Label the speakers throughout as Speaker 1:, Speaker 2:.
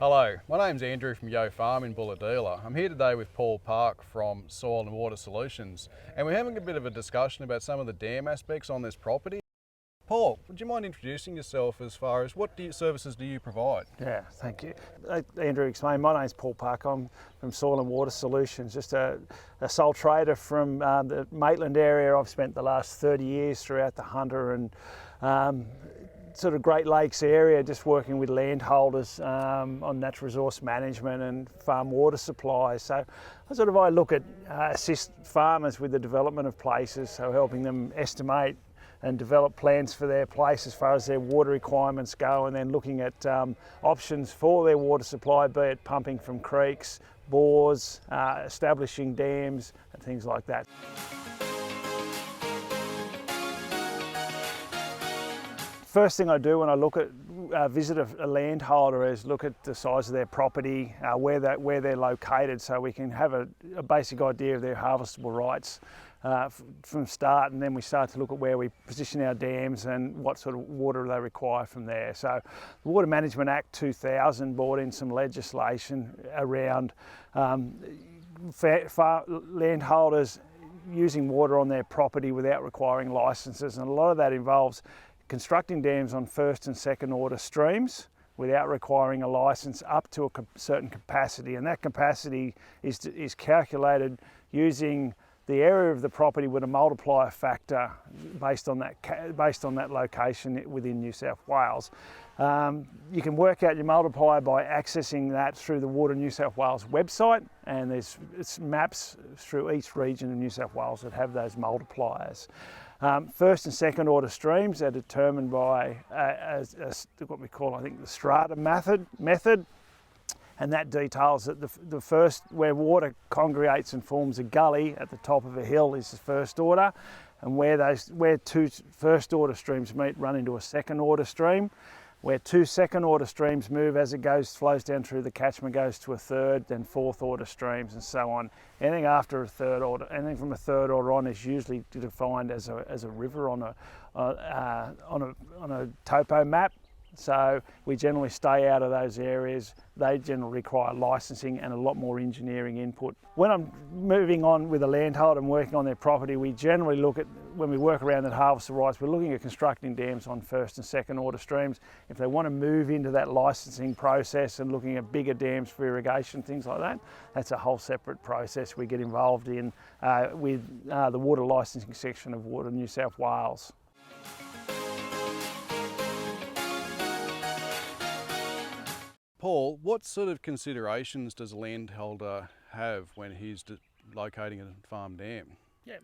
Speaker 1: Hello, my name's Andrew from Yo Farm in Bulahdelah. I'm here today with Paul Park from Soil and Water Solutions, and we're having a bit of a discussion about some of the dam aspects on this property. Paul, would you mind introducing yourself as far as what services do you provide?
Speaker 2: Yeah, thank you. Andrew explained, my name's Paul Park. I'm from Soil and Water Solutions, just a sole trader from the Maitland area. I've spent the last 30 years throughout the Hunter and sort of Great Lakes area, just working with landholders on natural resource management and farm water supply. So I look at assist farmers with the development of places, so helping them estimate and develop plans for their place as far as their water requirements go, and then looking at options for their water supply, be it pumping from creeks, bores, establishing dams and things like that. First thing I do when I look at visit a landholder is look at the size of their property, where they're located, so we can have a basic idea of their harvestable rights from start, and then we start to look at where we position our dams and what sort of water they require from there. So the Water Management Act 2000 brought in some legislation around landholders using water on their property without requiring licences, and a lot of that involves constructing dams on first and second order streams without requiring a licence up to a certain capacity, and that capacity is calculated using the area of the property with a multiplier factor based on that location within New South Wales. You can work out your multiplier by accessing that through the Water New South Wales website, and it's maps through each region of New South Wales that have those multipliers. First and second order streams are determined by what we call, I think, the strata method, and that details that the first, where water congregates and forms a gully at the top of a hill, is the first order, and where two first order streams meet run into a second order stream. Where two second order streams move as it flows down through the catchment, goes to a third, then fourth order streams, and so on. Anything after a third order, anything from a third order on, is usually defined as a river on a topo map. So we generally stay out of those areas. They generally require licensing and a lot more engineering input. When I'm moving on with a landholder and working on their property, we generally look at, when we work around that harvester rights, we're looking at constructing dams on first and second order streams. If they want to move into that licensing process and looking at bigger dams for irrigation, things like that, that's a whole separate process we get involved in with the water licensing section of Water New South Wales.
Speaker 1: Paul, what sort of considerations does a landholder have when he's locating a farm dam?
Speaker 2: Yeah,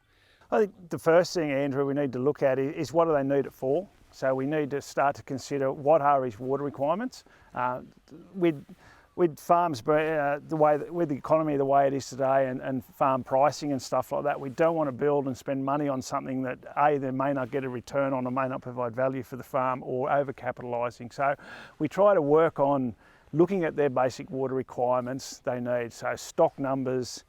Speaker 2: I think the first thing, Andrew, we need to look at is what do they need it for. So we need to start to consider what are his water requirements. With farms, with the economy the way it is today, and farm pricing and stuff like that, we don't want to build and spend money on something that they may not get a return on, or may not provide value for the farm, or overcapitalising. So we try to work on looking at their basic water requirements they need, so stock numbers,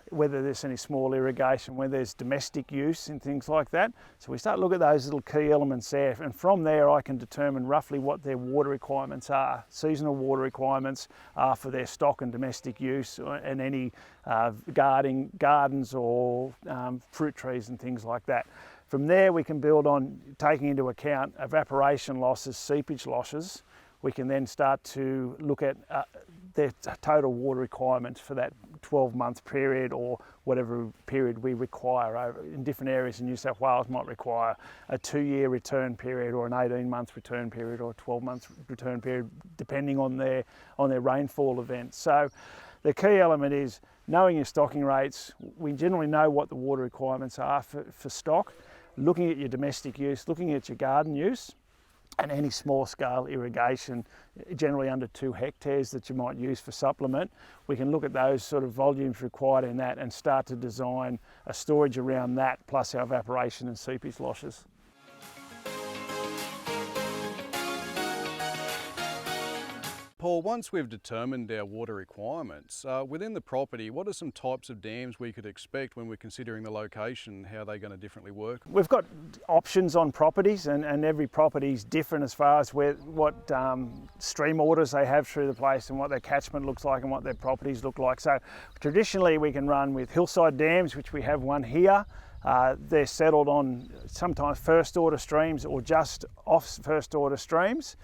Speaker 2: whether there's any small irrigation, whether there's domestic use and things like that. So we start to look at those little key elements there, and from there I can determine roughly what their water requirements are. Seasonal water requirements are for their stock and domestic use, and any gardens or fruit trees and things like that. From there we can build on taking into account evaporation losses, seepage losses. We can then start to look at their total water requirements for that 12-month period, or whatever period we require. In different areas in New South Wales might require a 2-year return period, or an 18-month return period, or a 12-month return period, depending on their rainfall events. So the key element is knowing your stocking rates. We generally know what the water requirements are for stock, looking at your domestic use, looking at your garden use, and any small scale irrigation, generally under 2 hectares, that you might use for supplement. We can look at those sort of volumes required in that and start to design a storage around that, plus our evaporation and seepage losses.
Speaker 1: Paul, once we've determined our water requirements, within the property, what are some types of dams we could expect when we're considering the location, how they're going to differently work?
Speaker 2: We've got options on properties, and every property is different as far as what stream orders they have through the place and what their catchment looks like and what their properties look like. So traditionally we can run with hillside dams, which we have one here. They're settled on sometimes first order streams or just off first order streams.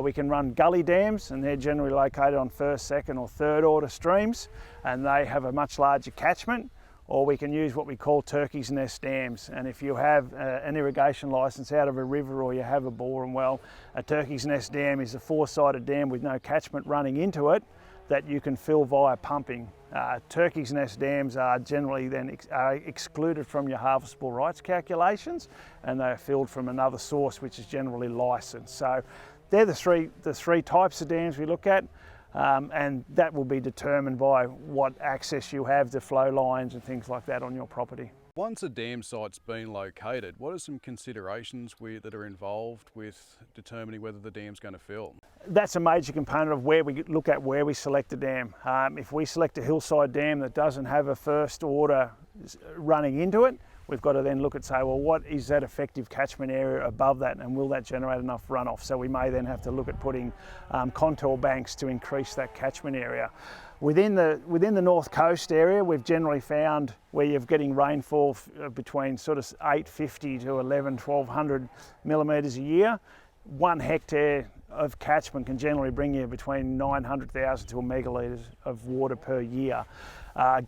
Speaker 2: We can run gully dams, and they're generally located on first, second or third order streams, and they have a much larger catchment. Or we can use what we call turkey's nest dams, and if you have an irrigation licence out of a river or you have a bore and well, a turkey's nest dam is a four-sided dam with no catchment running into it that you can fill via pumping. Turkey's nest dams are generally then excluded from your harvestable rights calculations, and they are filled from another source which is generally licensed. So they're the three types of dams we look at, and that will be determined by what access you have to flow lines and things like that on your property.
Speaker 1: Once a dam site's been located, what are some considerations that are involved with determining whether the dam's going to fill?
Speaker 2: That's a major component of where we look at where we select a dam. If we select a hillside dam that doesn't have a first order running into it, we've got to then look at, say, well, what is that effective catchment area above that, and will that generate enough runoff? So we may then have to look at putting contour banks to increase that catchment area. Within the North Coast area, we've generally found where you're getting rainfall between sort of 850 to 1200 millimetres a year. 1 hectare of catchment can generally bring you between 900,000 to a megalitres of water per year.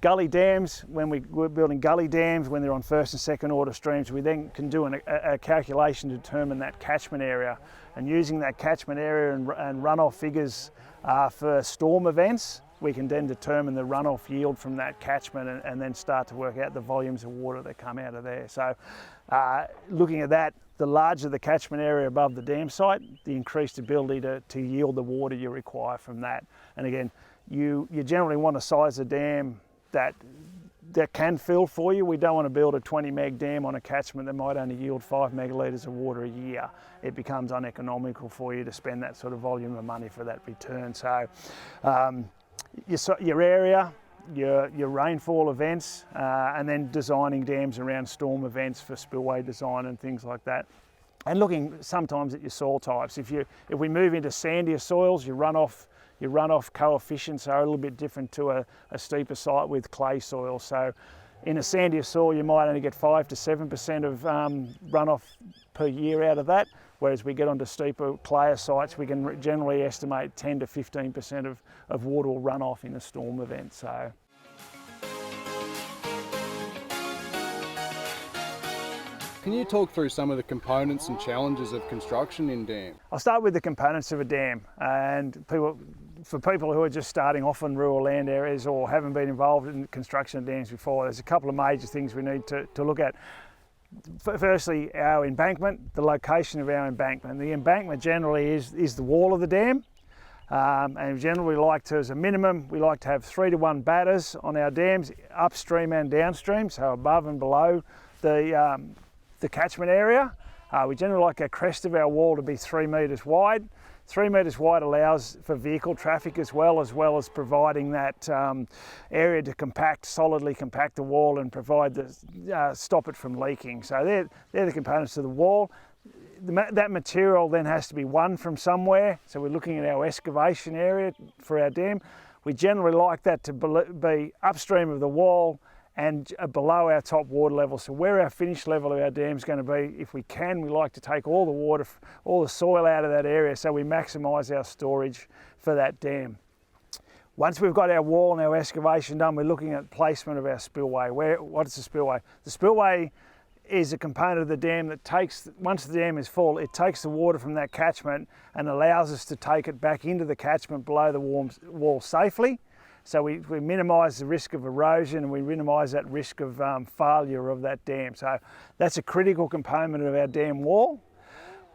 Speaker 2: Gully dams, when we're building gully dams, when they're on first and second order streams, we then can do a calculation to determine that catchment area. And using that catchment area and runoff figures for storm events, we can then determine the runoff yield from that catchment and then start to work out the volumes of water that come out of there. So looking at that, the larger the catchment area above the dam site, the increased ability to yield the water you require from that. And again, you generally want to size a dam that can fill for you. We don't want to build a 20 meg dam on a catchment that might only yield 5 megalitres of water a year. It becomes uneconomical for you to spend that sort of volume of money for that return. So your area, your rainfall events, and then designing dams around storm events for spillway design and things like that. And looking sometimes at your soil types. If we move into sandier soils, your runoff coefficients are a little bit different to a steeper site with clay soil. So in a sandier soil, you might only get 5 to 7% of runoff per year out of that. Whereas we get onto steeper, clayer sites, we can generally estimate 10 to 15% of water will run off in a storm event. So.
Speaker 1: Can you talk through some of the components and challenges of construction in dam?
Speaker 2: I'll start with the components of a dam, and for people who are just starting off in rural land areas or haven't been involved in construction of dams before, there's a couple of major things we need to look at. Firstly, our embankment, the location of our embankment. The embankment generally is the wall of the dam, and generally as a minimum, we like to have 3 to 1 batters on our dams, upstream and downstream, so above and below the catchment area. We generally like our crest of our wall to be 3 metres wide. 3 metres wide allows for vehicle traffic as well as providing that area to solidly compact the wall and provide stop it from leaking. So they're the components of the wall. That material then has to be won from somewhere. So we're looking at our excavation area for our dam. We generally like that to be upstream of the wall and below our top water level. So where our finished level of our dam is going to be, if we can, we like to take all the water, all the soil out of that area so we maximise our storage for that dam. Once we've got our wall and our excavation done, we're looking at placement of our spillway. What is the spillway? The spillway is a component of the dam that once the dam is full, it takes the water from that catchment and allows us to take it back into the catchment below the wall safely. So we minimise the risk of erosion and we minimise that risk of failure of that dam. So that's a critical component of our dam wall.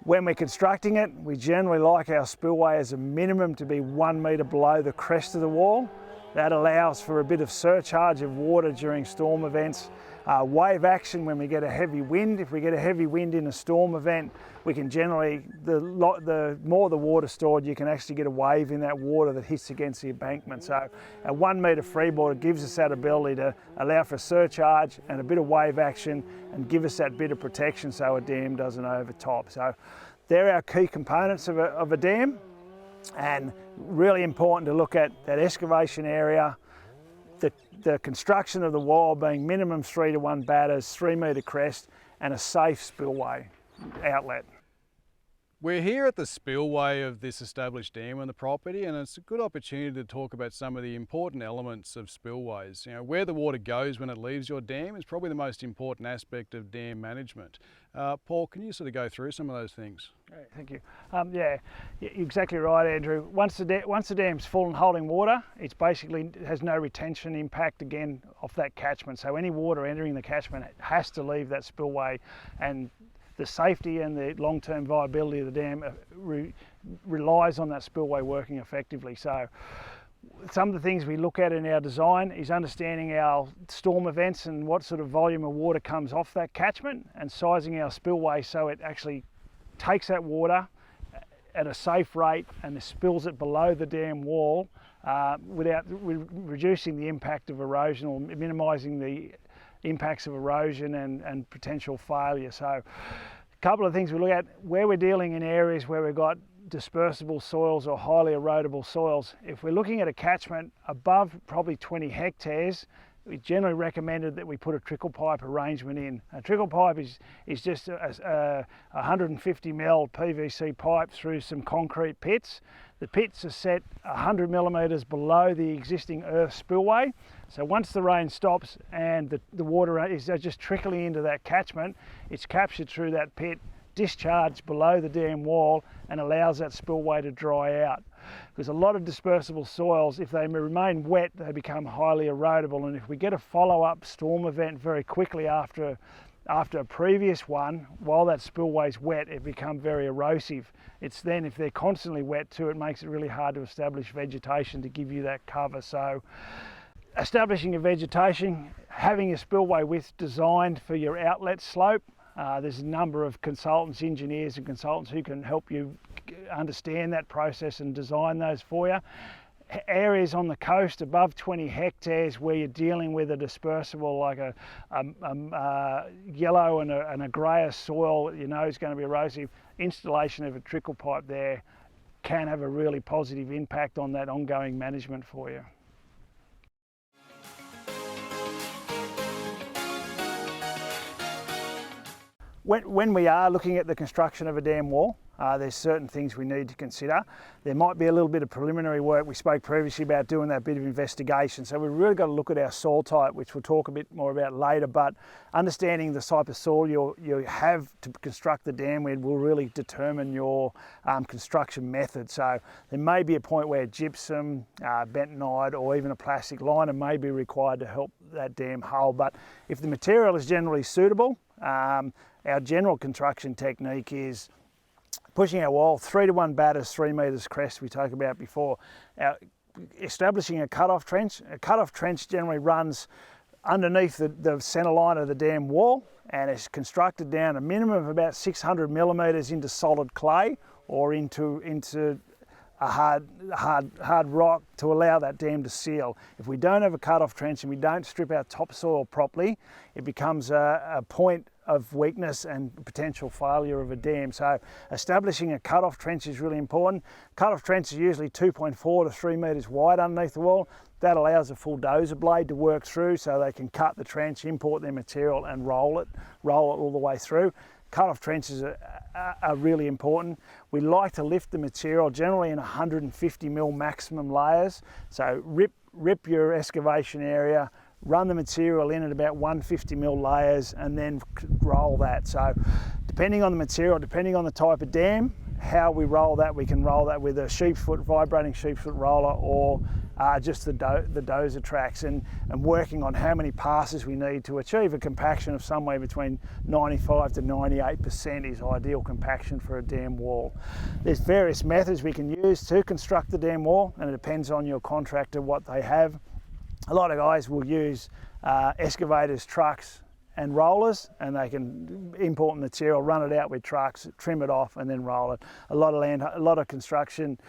Speaker 2: When we're constructing it, we generally like our spillway as a minimum to be 1 metre below the crest of the wall. That allows for a bit of surcharge of water during storm events. Wave action when we get a heavy wind. If we get a heavy wind in a storm event, we can generally, the more the water stored, you can actually get a wave in that water that hits against the embankment. So a 1 metre freeboard gives us that ability to allow for surcharge and a bit of wave action and give us that bit of protection so a dam doesn't overtop. So they're our key components of a dam, and really important to look at that excavation area, the construction of the wall being minimum 3 to 1 batters, 3 metre crest, and a safe spillway outlet.
Speaker 1: We're here at the spillway of this established dam on the property, and it's a good opportunity to talk about some of the important elements of spillways. You know, where the water goes when it leaves your dam is probably the most important aspect of dam management. Paul, can you sort of go through some of those things?
Speaker 2: Thank you. Yeah, you're exactly right, Andrew. Once the dam's full and holding water, it's basically has no retention impact again off that catchment. So any water entering the catchment has to leave that spillway, and the safety and the long-term viability of the dam relies on that spillway working effectively. So some of the things we look at in our design is understanding our storm events and what sort of volume of water comes off that catchment, and sizing our spillway so it actually takes that water at a safe rate and spills it below the dam wall without reducing the impact of erosion or minimising the impacts of erosion and potential failure. So a couple of things we look at where we're dealing in areas where we've got dispersible soils or highly erodible soils. If we're looking at a catchment above probably 20 hectares, we generally recommended that we put a trickle pipe arrangement in. A trickle pipe is just a 150 ml PVC pipe through some concrete pits. The pits are set 100 millimetres below the existing earth spillway. So once the rain stops and the water is just trickling into that catchment, it's captured through that pit, discharged below the dam wall, and allows that spillway to dry out. Because a lot of dispersible soils, if they remain wet, they become highly erodible, and if we get a follow-up storm event very quickly after a previous one, while that spillway's wet, it becomes very erosive. It's then, if they're constantly wet too, it makes it really hard to establish vegetation to give you that cover. So establishing a vegetation, having a spillway width designed for your outlet slope. There's a number of consultants, engineers and consultants who can help you understand that process and design those for you. Areas on the coast above 20 hectares where you're dealing with a dispersible like a yellow and a greyish soil that you know is going to be erosive, installation of a trickle pipe there can have a really positive impact on that ongoing management for you. When we are looking at the construction of a dam wall, there's certain things we need to consider. There might be a little bit of preliminary work. We spoke previously about doing that bit of investigation. So we've really got to look at our soil type, which we'll talk a bit more about later, but understanding the type of soil you have to construct the dam with will really determine your construction method. So there may be a point where gypsum, bentonite, or even a plastic liner may be required to help that dam hold. But if the material is generally suitable, our general construction technique is pushing our wall 3 to 1 batters, 3 metres crest we talked about before. Establishing a cut-off trench. A cut-off trench generally runs underneath the centre line of the dam wall, and it's constructed down a minimum of about 600 millimetres into solid clay or into a hard rock to allow that dam to seal. If we don't have a cut-off trench and we don't strip our topsoil properly, it becomes a point of weakness and potential failure of a dam. So establishing a cut-off trench is really important. Cut-off trench is usually 2.4 to 3 metres wide underneath the wall. That allows a full dozer blade to work through so they can cut the trench, import their material and roll it all the way through. Cut-off trenches are really important. We like to lift the material generally in 150 mil maximum layers. So rip your excavation area, run the material in at about 150 mil layers, and then roll that. So depending on the material, depending on the type of dam, how we roll that, we can roll that with a vibrating sheep's foot roller or just the dozer tracks, and working on how many passes we need to achieve a compaction of somewhere between 95 to 98% is ideal compaction for a dam wall. There's various methods we can use to construct the dam wall, and it depends on your contractor what they have. A lot of guys will use excavators, trucks and rollers, and they can import material, run it out with trucks, trim it off and then roll it. A lot of construction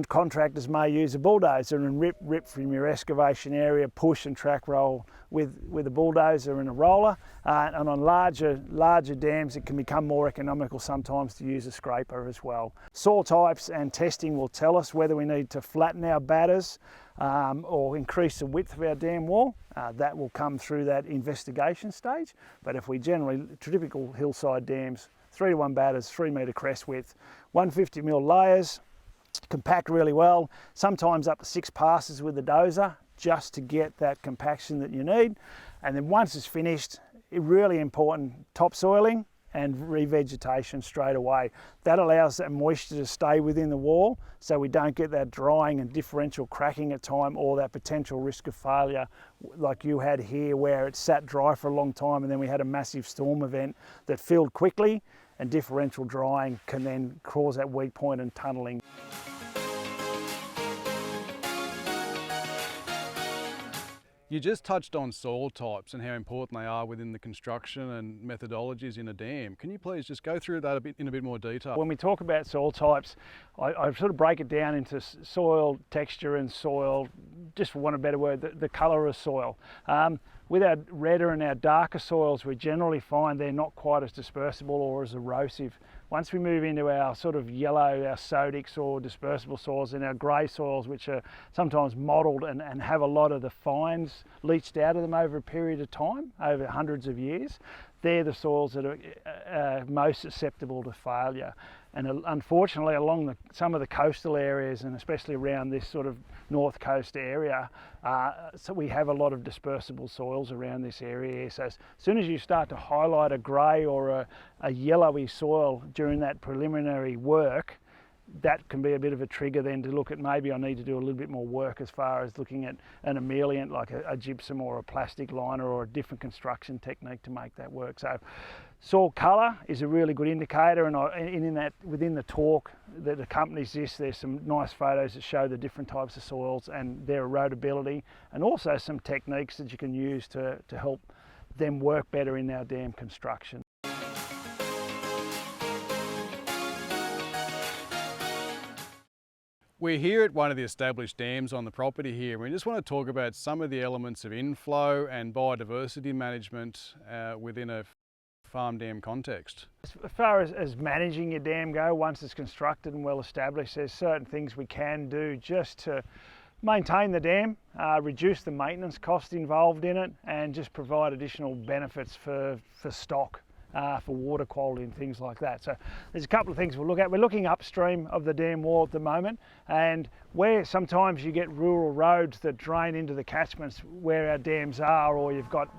Speaker 2: contractors may use a bulldozer and rip from your excavation area, push and track roll with a bulldozer and a roller. And on larger dams, it can become more economical sometimes to use a scraper as well. Soil types and testing will tell us whether we need to flatten our batters or increase the width of our dam wall. That will come through that investigation stage. But if we generally, typical hillside dams, 3 to 1 batters, 3 metre crest width, 150mm layers, compact really well, sometimes up to 6 passes with the dozer just to get that compaction that you need. And then once it's finished, really important, topsoiling and revegetation straight away. That allows that moisture to stay within the wall so we don't get that drying and differential cracking at time, or that potential risk of failure like you had here where it sat dry for a long time and then we had a massive storm event that filled quickly, and differential drying can then cause that weak point and tunnelling.
Speaker 1: You just touched on soil types and how important they are within the construction and methodologies in a dam. Can you please just go through that in a bit more detail?
Speaker 2: When we talk about soil types, I sort of break it down into soil texture and soil, just for want of a better word, the colour of soil. With our redder and our darker soils, we generally find they're not quite as dispersible or as erosive. Once we move into our sort of yellow, our sodics or dispersible soils, and our grey soils, which are sometimes mottled and have a lot of the fines leached out of them over a period of time, over hundreds of years, they're the soils that are most susceptible to failure. And unfortunately, along some of the coastal areas, and especially around this sort of north coast area, so we have a lot of dispersible soils around this area. So as soon as you start to highlight a grey or a yellowy soil during that preliminary work, that can be a bit of a trigger then to look at maybe I need to do a little bit more work as far as looking at an emulsion like a gypsum or a plastic liner or a different construction technique to make that work. So soil colour is a really good indicator, and within the talk that accompanies this, there's some nice photos that show the different types of soils and their erodibility, and also some techniques that you can use to help them work better in our dam construction.
Speaker 1: We're here at one of the established dams on the property here. We just want to talk about some of the elements of inflow and biodiversity management within a farm dam context.
Speaker 2: As far as managing your dam go, once it's constructed and well established, there's certain things we can do just to maintain the dam, reduce the maintenance cost involved in it, and just provide additional benefits for stock. For water quality and things like that. So there's a couple of things we'll look at. We're looking upstream of the dam wall at the moment, and where sometimes you get rural roads that drain into the catchments where our dams are, or you've got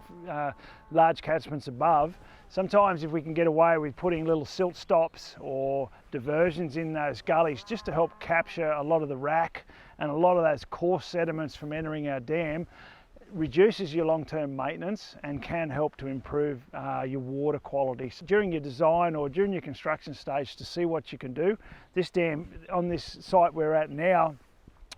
Speaker 2: large catchments above, sometimes if we can get away with putting little silt stops or diversions in those gullies just to help capture a lot of the rack and a lot of those coarse sediments from entering our dam, reduces your long-term maintenance and can help to improve your water quality. So during your design or during your construction stage, to see what you can do. This dam, on this site we're at now,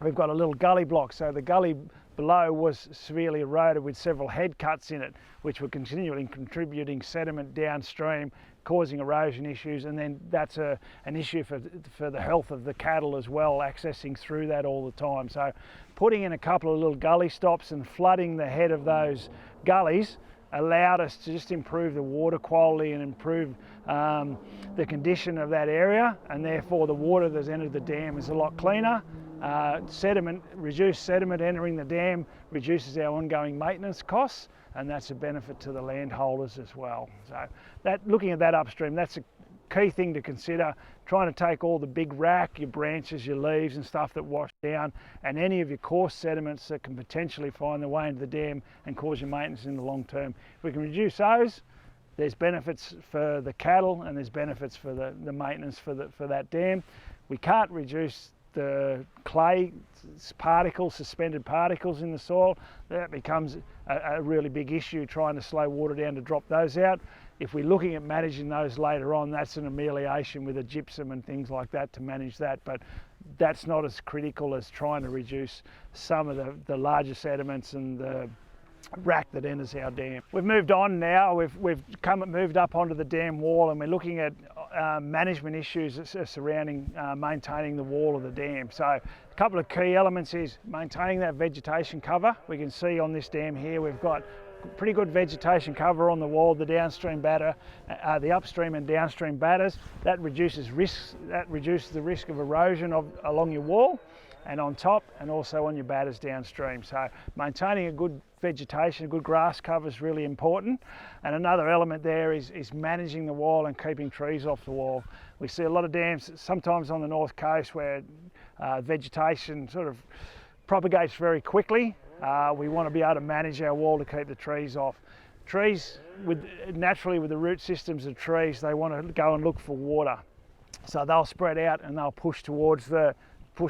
Speaker 2: we've got a little gully block. So the gully below was severely eroded with several head cuts in it, which were continually contributing sediment downstream, causing erosion issues, and then that's an issue for the health of the cattle as well, accessing through that all the time. So putting in a couple of little gully stops and flooding the head of those gullies allowed us to just improve the water quality and improve the condition of that area, and therefore the water that's entered the dam is a lot cleaner. Reduced sediment entering the dam reduces our ongoing maintenance costs, and that's a benefit to the landholders as well. So looking at that upstream, that's a key thing to consider, trying to take all the big rack, your branches, your leaves and stuff that wash down, and any of your coarse sediments that can potentially find their way into the dam and cause your maintenance in the long term. If we can reduce those, there's benefits for the cattle and there's benefits for the maintenance for that dam. We can't reduce the clay particles, suspended particles in the soil, that becomes a really big issue, trying to slow water down to drop those out. If we're looking at managing those later on, that's an amelioration with a gypsum and things like that to manage that, but that's not as critical as trying to reduce some of the larger sediments and the rack that enters our dam. We've moved on now, we've moved up onto the dam wall, and we're looking at management issues surrounding maintaining the wall of the dam. So a couple of key elements is maintaining that vegetation cover. We can see on this dam here we've got pretty good vegetation cover on the wall, the downstream batter, the upstream and downstream batters. That reduces the risk of erosion along your wall and on top, and also on your batters downstream. So maintaining a good vegetation, a good grass cover is really important. And another element there is managing the wall and keeping trees off the wall. We see a lot of dams, sometimes on the north coast, where vegetation sort of propagates very quickly. We want to be able to manage our wall to keep the trees off. Trees, naturally with the root systems of trees, they want to go and look for water. So they'll spread out and they'll push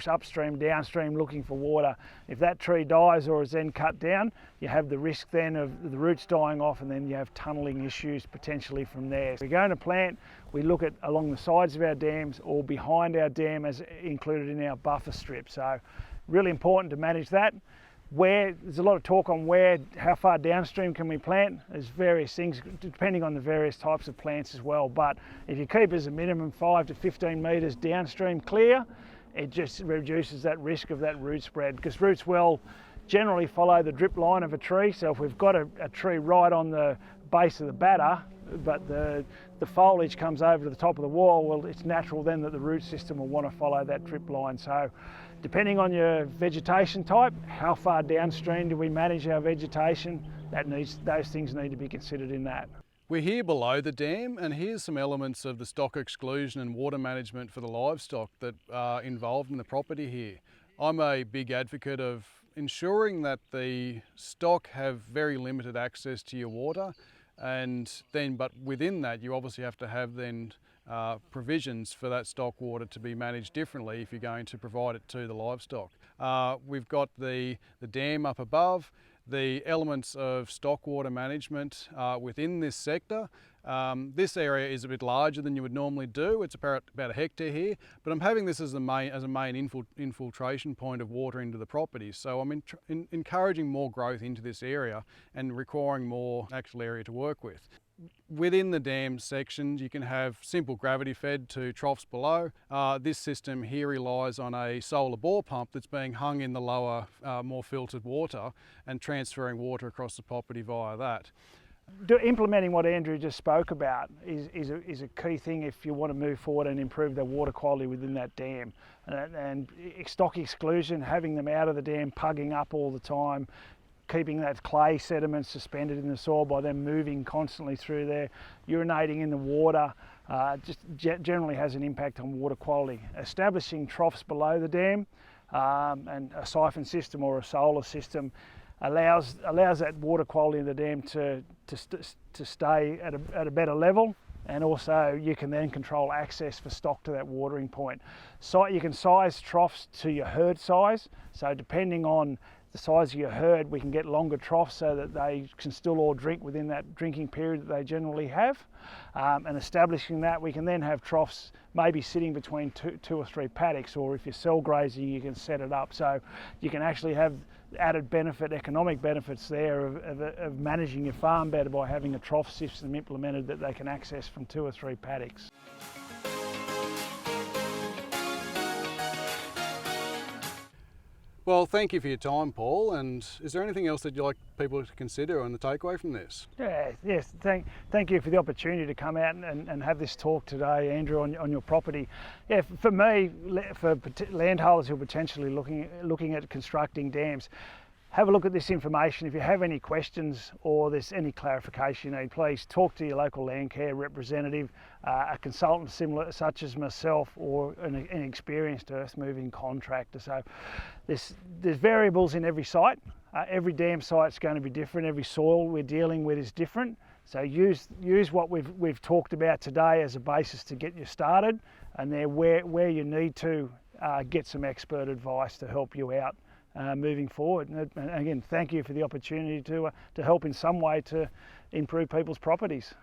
Speaker 2: upstream, downstream, looking for water. If that tree dies or is then cut down, you have the risk then of the roots dying off, and then you have tunnelling issues potentially from there. If we're going to plant, we look at along the sides of our dams or behind our dam as included in our buffer strip. So really important to manage that. There's a lot of talk on how far downstream can we plant. There's various things depending on the various types of plants as well, but if you keep as a minimum 5 to 15 metres downstream clear, it just reduces that risk of that root spread, because roots will generally follow the drip line of a tree. So if we've got a tree right on the base of the batter, but the foliage comes over to the top of the wall, well, it's natural then that the root system will want to follow that drip line. So depending on your vegetation type, how far downstream do we manage our vegetation, those things need to be considered in that.
Speaker 1: We're here below the dam, and here's some elements of the stock exclusion and water management for the livestock that are involved in the property here. I'm a big advocate of ensuring that the stock have very limited access to your water, but within that you obviously have to have then provisions for that stock water to be managed differently if you're going to provide it to the livestock. We've got the dam up above, the elements of stock water management within this sector. This area is a bit larger than you would normally do. It's about a hectare here, but I'm having this as a main infiltration point of water into the property. So I'm encouraging more growth into this area and requiring more actual area to work with. Within the dam sections, you can have simple gravity fed to troughs below. This system here relies on a solar bore pump that's being hung in the lower, more filtered water and transferring water across the property via that.
Speaker 2: Implementing what Andrew just spoke about is a key thing if you want to move forward and improve the water quality within that dam. And stock exclusion, having them out of the dam, pugging up all the time, keeping that clay sediment suspended in the soil by them moving constantly through there, urinating in the water, just generally has an impact on water quality. Establishing troughs below the dam and a siphon system or a solar system allows that water quality in the dam to stay at a better level, and also you can then control access for stock to that watering point. So you can size troughs to your herd size, so depending on the size of your herd, we can get longer troughs so that they can still all drink within that drinking period that they generally have. And establishing that, we can then have troughs maybe sitting between two or three paddocks, or if you're cell grazing, you can set it up. So you can actually have added economic benefits there of managing your farm better by having a trough system implemented that they can access from 2 or 3 paddocks.
Speaker 1: Well, thank you for your time, Paul, and is there anything else that you'd like people to consider on the takeaway from this?
Speaker 2: Yes, thank you for the opportunity to come out and have this talk today, Andrew, on your property. Yeah, for me, for landholders who are potentially looking at constructing dams, have a look at this information. If you have any questions or there's any clarification you need, please talk to your local Landcare representative, a consultant similar such as myself, or an experienced earth moving contractor. So there's variables in every site. Every dam site's going to be different. Every soil we're dealing with is different. So use what we've talked about today as a basis to get you started, and then where you need to get some expert advice to help you out moving forward. And again, thank you for the opportunity to help in some way to improve people's properties.